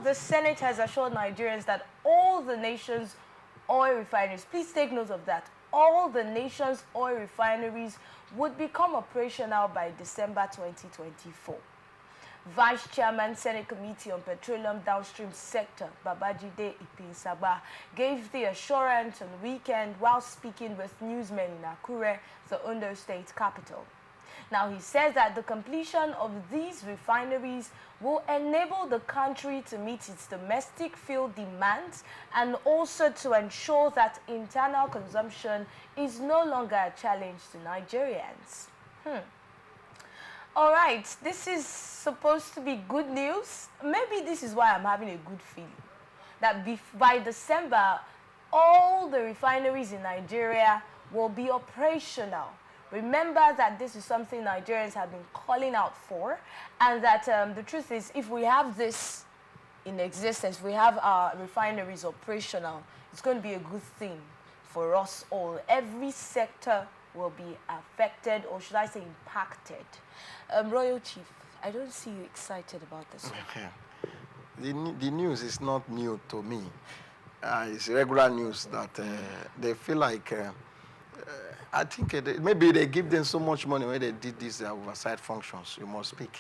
the Senate has assured Nigerians that all the nation's oil refineries, please take note of that, all the nation's oil refineries would become operational by December 2024. Vice Chairman, Senate Committee on Petroleum Downstream Sector, Babajide Ipinsagba, gave the assurance on the weekend while speaking with newsmen in Akure, the Ondo state capital. Now, he says that the completion of these refineries will enable the country to meet its domestic fuel demands and also to ensure that internal consumption is no longer a challenge to Nigerians. All right, this is supposed to be good news. Maybe this is why I'm having a good feeling that by December, all the refineries in Nigeria will be operational. Remember that this is something Nigerians have been calling out for, and that the truth is, if we have this in existence, we have our refineries operational, it's going to be a good thing for us all. Every sector will be affected, or should I say impacted. Royal Chief, I don't see you excited about this one. The news is not new to me. It's regular news that they feel like, I think maybe they give them so much money when they did these oversight functions. You must speak.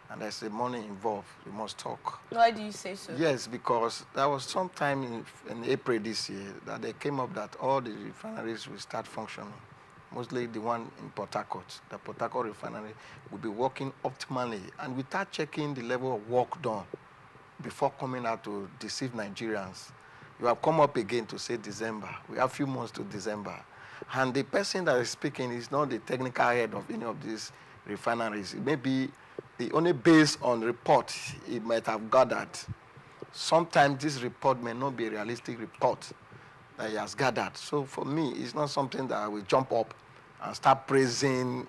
And there's the money involved. You must talk. Why do you say so? Yes, because there was sometime in April this year that they came up that all the refineries will start functioning. Mostly the one in Port Harcourt. The Port Harcourt refinery will be working optimally. And we start checking the level of work done before coming out to deceive Nigerians. You have come up again to say December. We have a few months to December. And the person that is speaking is not the technical head of any of these refineries. It may be only based on report he might have gathered. Sometimes this report may not be a realistic report that he has gathered. So for me, it's not something that I will jump up and start praising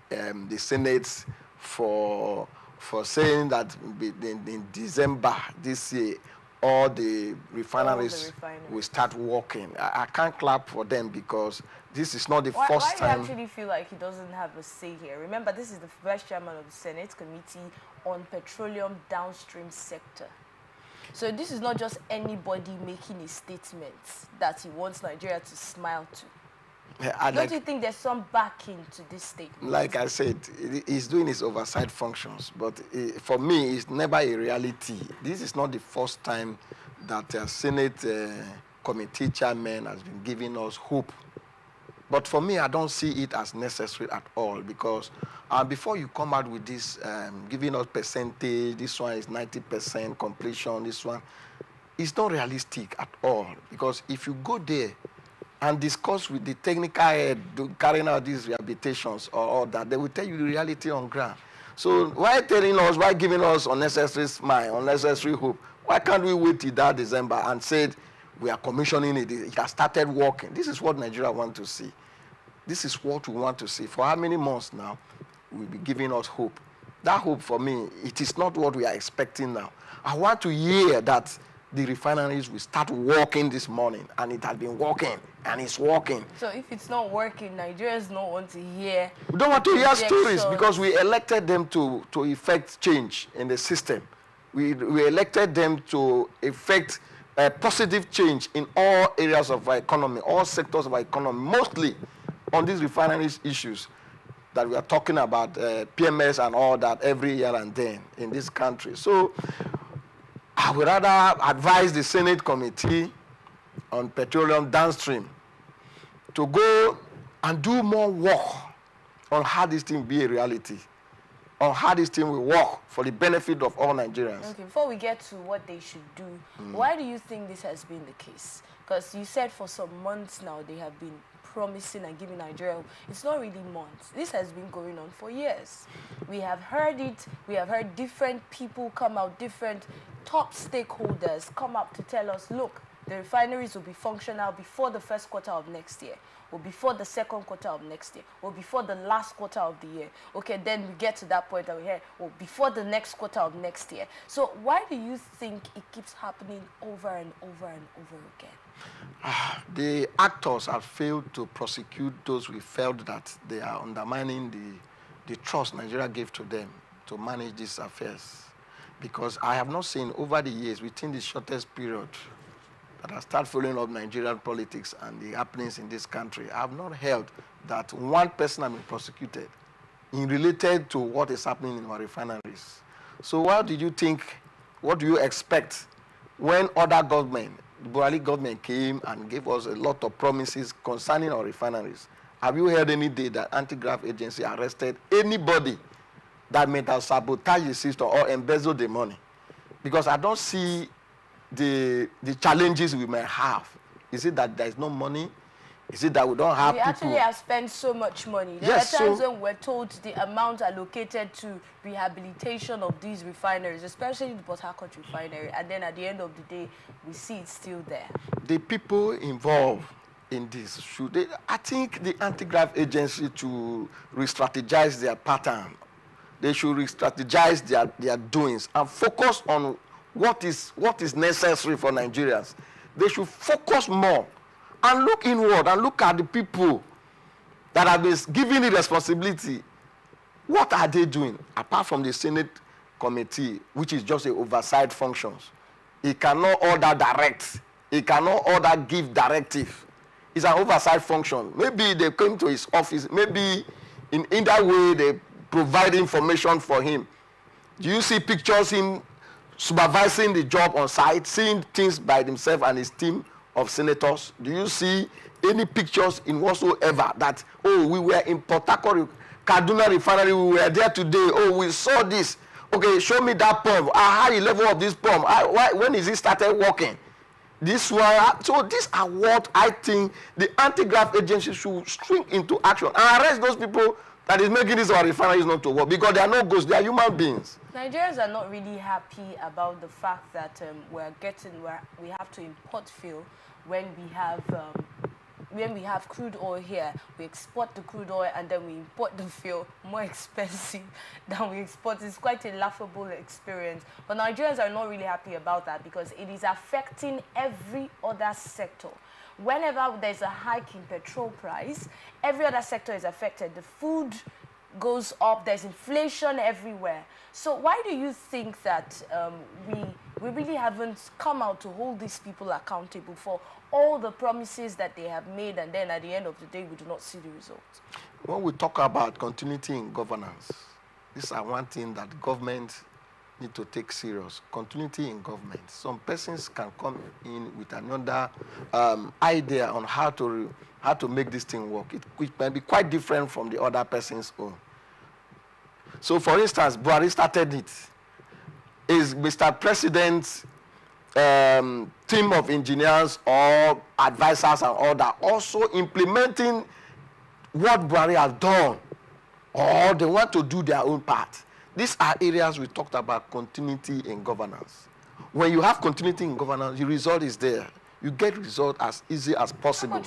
the Senate for saying that in December this year, all the refineries will start working. I can't clap for them because this is not the first time. Why do you actually feel like he doesn't have a say here? Remember, this is the Vice Chairman of the Senate Committee on Petroleum Downstream Sector. So this is not just anybody making a statement that he wants Nigeria to smile to. Don't you think there's some backing to this statement? Like I said, he's doing his oversight functions, but for me, it's never a reality. This is not the first time that a Senate committee chairman has been giving us hope. But for me, I don't see it as necessary at all, because before you come out with this, giving us percentage, this one is 90% completion, this one, it's not realistic at all. Because if you go there and discuss with the technical head carrying out these rehabilitations or all that, they will tell you the reality on ground. So why giving us unnecessary smile, unnecessary hope? Why can't we wait till that December and say we are commissioning it, it has started working? This is what Nigeria wants to see. This is what we want to see. For how many months now will be giving us hope? That hope for me, it is not what we are expecting now. I want to hear that the refineries will start working this morning, and it has been working, and it's working. So if it's not working, Nigerians don't want to hear. We don't want to hear stories because we elected them to effect change in the system. We elected them to effect a positive change in all areas of our economy, all sectors of our economy, mostly on these refineries issues that we are talking about, PMS and all that every year and then in this country. So I would rather advise the Senate Committee on Petroleum Downstream to go and do more work on how this thing be a reality, on how this thing will work for the benefit of all Nigerians. Okay, before we get to what they should do, why do you think this has been the case? Because you said for some months now they have been promising and giving Nigeria. It's not really months. This has been going on for years. We have heard it. We have heard different people come out, different top stakeholders come up to tell us, look, the refineries will be functional before the first quarter of next year, or before the second quarter of next year, or before the last quarter of the year. Okay, then we get to that point that we hear, or before the next quarter of next year. So why do you think it keeps happening over and over and over again? The actors have failed to prosecute those who felt that they are undermining the trust Nigeria gave to them to manage these affairs. Because I have not seen over the years, within the shortest period, that I start following up Nigerian politics and the happenings in this country, I have not heard that one person has been prosecuted in related to what is happening in our refineries. So what do you think, what do you expect when other government, the Buhari government came and gave us a lot of promises concerning our refineries? Have you heard any day that anti-graft agency arrested anybody that may have sabotaged the system or embezzled the money? Because I don't see the challenges we may have. Is it that there is no money? Is it that we don't have people? We actually have spent so much money. There are times when we're told the amount allocated to rehabilitation of these refineries, especially the Port Harcourt refinery, and then at the end of the day, we see it's still there. The people involved in this, should they, I think the anti-graft agency to re-strategize their pattern. They should re-strategize their doings and focus on what is necessary for Nigerians. They should focus more and look inward and look at the people that have been given the responsibility. What are they doing? Apart from the Senate committee, which is just a oversight functions. It cannot order direct. It cannot order give directive. It's an oversight function. Maybe they came to his office. Maybe in either way they provide information for him. Do you see pictures him supervising the job on site, seeing things by himself and his team of senators? Do you see any pictures in whatsoever that, oh, we were in Port Harcourt, Kaduna refinery, we were there today, oh, we saw this. Okay, show me that pump. How the level of this pump? When is it started working? This one. So these are what I think the anti-graft agency should spring into action and arrest those people that is making this our refineries not to work, because they are not ghosts, they are human beings. Nigerians are not really happy about the fact that we have to import fuel when we have crude oil here. We export the crude oil and then we import the fuel more expensive than we export. It's quite a laughable experience. But Nigerians are not really happy about that because it is affecting every other sector. Whenever there's a hike in petrol price, every other sector is affected. The food goes up, there's inflation everywhere. So why do you think that we really haven't come out to hold these people accountable for all the promises that they have made, and then at the end of the day, we do not see the results? When we talk about continuity in governance, this is one thing that government need to take serious. Continuity in government. Some persons can come in with another idea on how to make this thing work. It might be quite different from the other person's own. So, for instance, Buhari started it. Is Mr. President's team of engineers or advisors and all that also implementing what Buhari has done, or they want to do their own part? These are areas we talked about continuity in governance. When you have continuity in governance, the result is there. You get result as easy as possible.